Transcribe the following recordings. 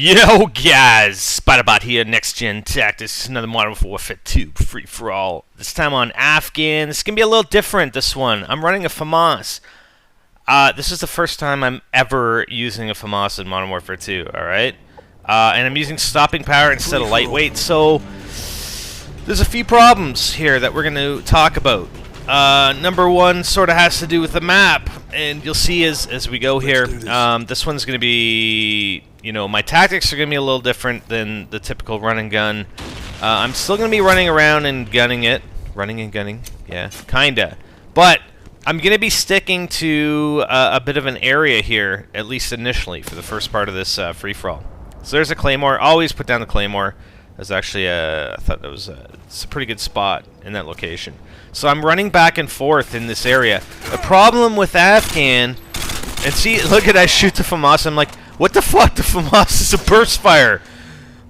Yo guys, Spiderbot here, NextGenTactics, another Modern Warfare 2 free-for-all. This time on Afghan. This is going to be a little different, this one. I'm running a FAMAS. This is the first time I'm ever using a FAMAS in Modern Warfare 2, alright? And I'm using stopping power instead of lightweight, so there's a few problems here that we're going to talk about. Number one sort of has to do with the map, and you'll see as we go here. This one's going to be, you know, my tactics are going to be a little different than the typical run and gun. I'm still going to be running around and gunning it. Running and gunning, yeah, kinda. But I'm going to be sticking to a bit of an area here, at least initially, for the first part of this free-for-all. So there's a claymore. Always put down the claymore. That's actually I thought that was it's a pretty good spot in that location. So I'm running back and forth in this area. The problem with Afghan, and see, look at I shoot the FAMAS. I'm like, what the fuck? The FAMAS is a burst fire.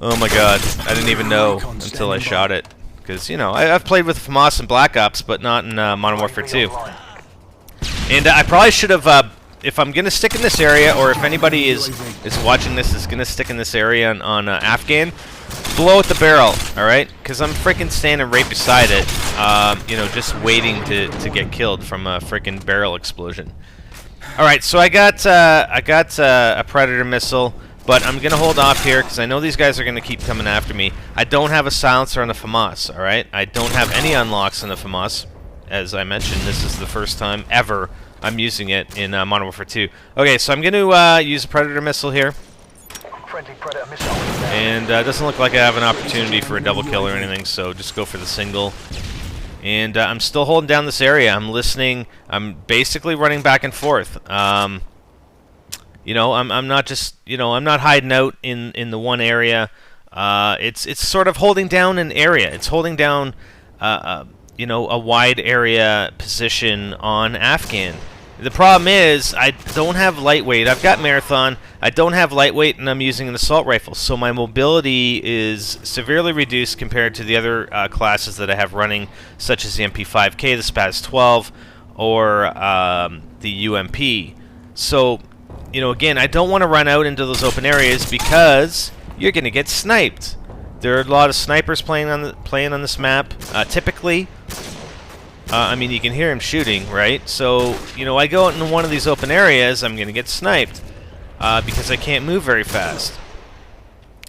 Oh my god, I didn't even know until I shot it. Because, you know, I've played with FAMAS in Black Ops, but not in Modern Warfare 2. And I probably should have, if I'm going to stick in this area, or if anybody is watching this is going to stick in this area on Afghan, blow at the barrel, alright? Because I'm freaking standing right beside it, you know, just waiting to get killed from a freaking barrel explosion. Alright, so I got a Predator missile, but I'm going to hold off here because I know these guys are going to keep coming after me. I don't have a silencer on the FAMAS, alright? I don't have any unlocks on the FAMAS. As I mentioned, this is the first time ever I'm using it in Modern Warfare 2. Okay, so I'm going to use a Predator missile here. And it doesn't look like I have an opportunity for a double kill or anything, so just go for the single. And I'm still holding down this area. I'm listening. I'm basically running back and forth. You know, I'm not just, you know, I'm not hiding out in the one area. It's sort of holding down an area. It's holding down, you know, a wide area position on Afghan. The problem is, I don't have lightweight. I've got marathon. I don't have lightweight, and I'm using an assault rifle. So my mobility is severely reduced compared to the other classes that I have running, such as the MP5K, the SPAS 12, or the UMP. So, you know, again, I don't want to run out into those open areas because you're going to get sniped. There are a lot of snipers playing on this map. Typically, I mean, you can hear him shooting, right? So, you know, I go out into one of these open areas, I'm going to get sniped because I can't move very fast.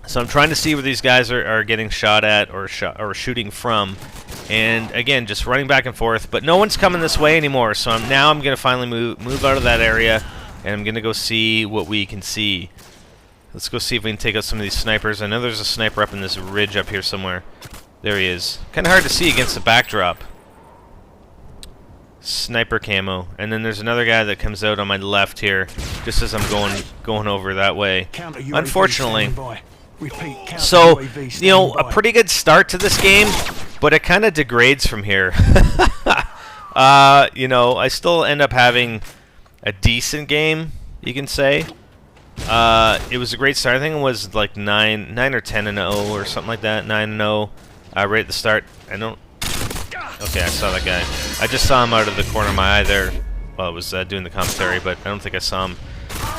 So I'm trying to see where these guys are getting shot at or shooting from. And again, just running back and forth. But no one's coming this way anymore, so now I'm going to finally move out of that area, and I'm going to go see what we can see. Let's go see if we can take out some of these snipers. I know there's a sniper up in this ridge up here somewhere. There he is. Kind of hard to see against the backdrop. Sniper camo, and then there's another guy that comes out on my left here, just as I'm going over that way. Unfortunately, so you know, a pretty good start to this game, but it kind of degrades from here. You know, I still end up having a decent game, you can say. It was a great start. I think it was like 9 or 10-0 or something like that. 9-0 right at the start. I don't. Okay, I saw that guy. I just saw him out of the corner of my eye there while I was doing the commentary, but I don't think I saw him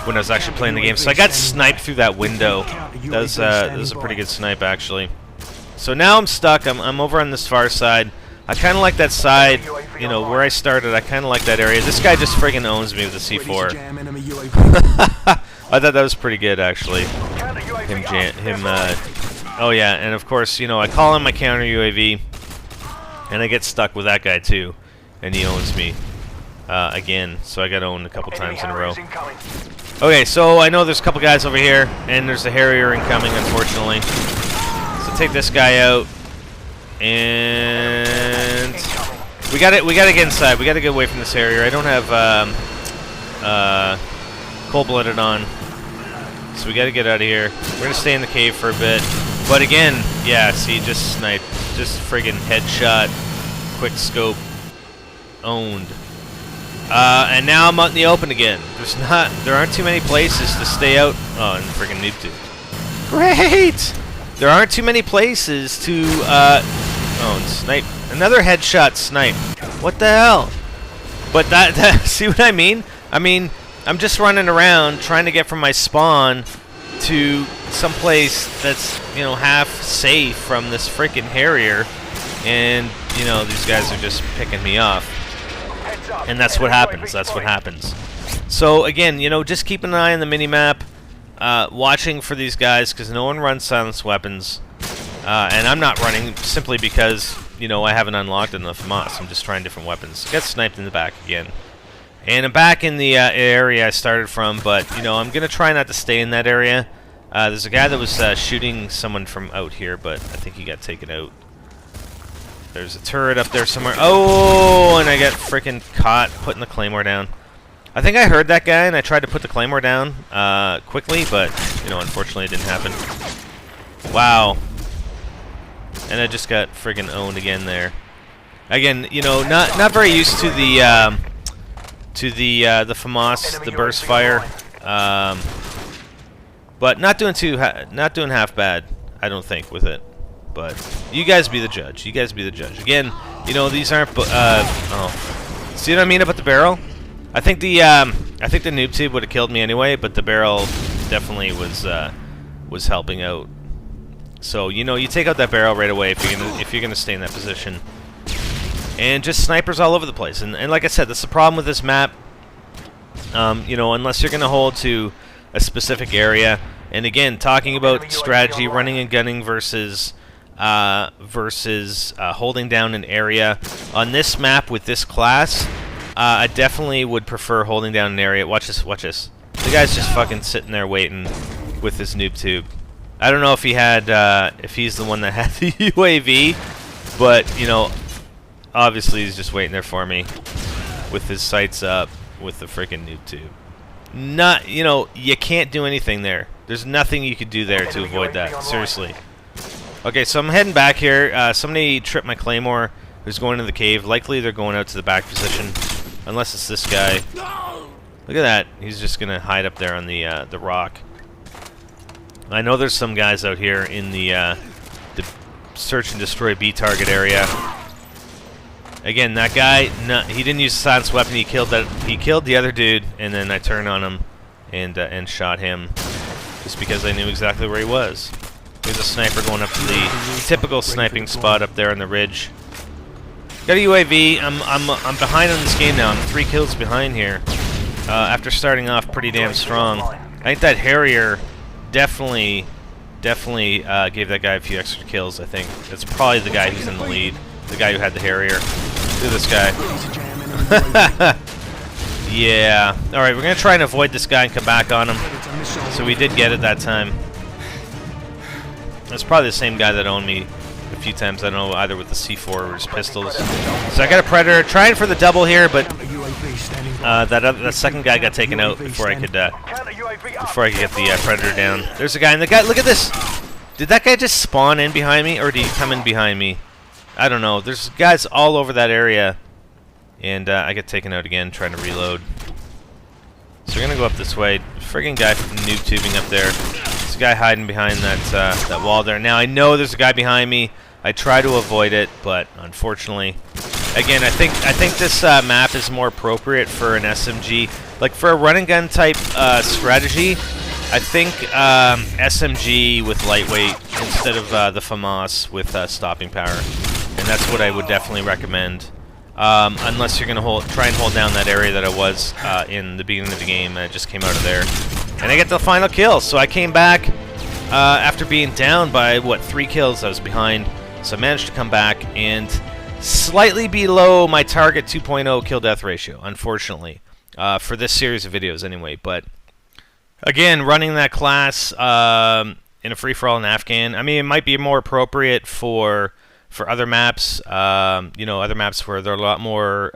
when I was actually playing the game. So I got sniped through that window. That was a pretty good snipe, actually. So now I'm stuck. I'm over on this far side. I kind of like that side, you know, where I started. I kind of like that area. This guy just friggin' owns me with the C4. I thought that was pretty good, actually. Oh yeah, and of course, you know, I call him my counter UAV. And I get stuck with that guy too, and he owns me again, so I got owned a couple times in a row. Okay, so I know there's a couple guys over here, and there's a Harrier incoming, unfortunately. So take this guy out, and we gotta get inside. We gotta get away from this Harrier. I don't have cold-blooded on, so we gotta get out of here. We're gonna stay in the cave for a bit, but again, yeah, see, just sniped. Just friggin' headshot, quick scope, owned. And now I'm out in the open again. There aren't too many places to stay out. Oh, and friggin' noob tube. Great! There aren't too many places to, oh, and snipe. Another headshot snipe. What the hell? But that see what I mean? I mean, I'm just running around trying to get from my spawn to someplace that's, you know, half safe from this freaking Harrier, and, you know, these guys are just picking me off. And that's what happens. That's what happens. So again, you know, just keep an eye on the minimap, watching for these guys, because no one runs silenced weapons. And I'm not running simply because, you know, I haven't unlocked enough FAMAS. I'm just trying different weapons. Got sniped in the back again. And I'm back in the area I started from, but, you know, I'm going to try not to stay in that area. There's a guy that was shooting someone from out here, but I think he got taken out. There's a turret up there somewhere. Oh, and I got freaking caught putting the claymore down. I think I heard that guy, and I tried to put the claymore down quickly, but, you know, unfortunately it didn't happen. Wow. And I just got friggin' owned again there. Again, you know, not very used to the FAMAS, the burst fire, but not doing half bad, I don't think, with it. But you guys be the judge. You guys be the judge. Again, you know, these aren't. Oh, see what I mean about the barrel? I think the noob tube would have killed me anyway, but the barrel definitely was helping out. So, you know, you take out that barrel right away if you're gonna stay in that position. And just snipers all over the place. And like I said, that's the problem with this map. You know, unless you're gonna hold to a specific area. And again, talking about strategy, running and gunning versus holding down an area on this map with this class, I definitely would prefer holding down an area. Watch this, watch this. The guy's just fucking sitting there waiting with his noob tube. I don't know if he had, if he's the one that had the UAV, but, you know, obviously he's just waiting there for me with his sights up with the freaking noob tube. Not, you know, you can't do anything there. There's nothing you could do there to avoid that, seriously. Okay, so I'm heading back here. Somebody tripped my claymore who's going to the cave. Likely they're going out to the back position, unless it's this guy. Look at that. He's just going to hide up there on the rock. I know there's some guys out here in the search and destroy B target area. Again, that guy, he didn't use a silenced weapon. He killed the other dude, and then I turned on him and shot him just because I knew exactly where he was. There's a sniper going up to the typical sniping spot up there on the ridge. Got a UAV. I'm behind on this game now. I'm 3 kills behind here. After starting off pretty damn strong. I think that Harrier definitely gave that guy a few extra kills. I think that's probably the guy who's in the lead. The guy who had the Harrier. Look at this guy. Yeah. Alright, we're going to try and avoid this guy and come back on him. So we did get it that time. That's probably the same guy that owned me a few times. I don't know, either with the C4 or his pistols. So I got a Predator. Trying for the double here, but that second guy got taken out before I could get the Predator down. There's a guy, and the guy, look at this! Did that guy just spawn in behind me, or did he come in behind me? I don't know. There's guys all over that area, and I get taken out again trying to reload. So we're gonna go up this way. Friggin' guy from noob tubing up there. There's a guy hiding behind that wall there. Now I know there's a guy behind me. I try to avoid it, but unfortunately, again, I think this map is more appropriate for an SMG. Like for a run and gun type strategy, I think SMG with lightweight instead of the FAMAS with stopping power, and that's what I would definitely recommend. Unless you're gonna try and hold down that area that I was in the beginning of the game, and I just came out of there, and I get the final kill. So I came back after being down by what, 3 kills. I was behind, so I managed to come back and slightly below my target 2.0 kill death ratio, unfortunately, for this series of videos anyway. But again, running that class in a free-for-all in Afghan, I mean, it might be more appropriate for other maps, you know, other maps where there are a lot more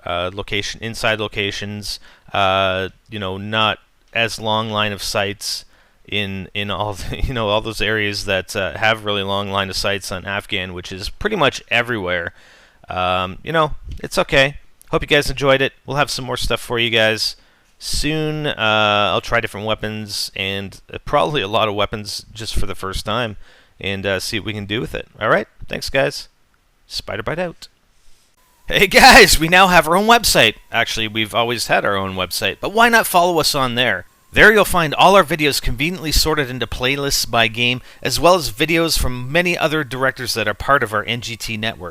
inside locations, you know, not as long line of sights in all the, you know, all those areas that have really long line of sights on Afghan, which is pretty much everywhere. You know, it's okay. Hope you guys enjoyed it. We'll have some more stuff for you guys soon. I'll try different weapons, and probably a lot of weapons just for the first time, and see what we can do with it. Alright, thanks guys. Spiderbite out. Hey guys, we now have our own website. Actually, we've always had our own website, but why not follow us on there? There you'll find all our videos conveniently sorted into playlists by game, as well as videos from many other directors that are part of our NGT network.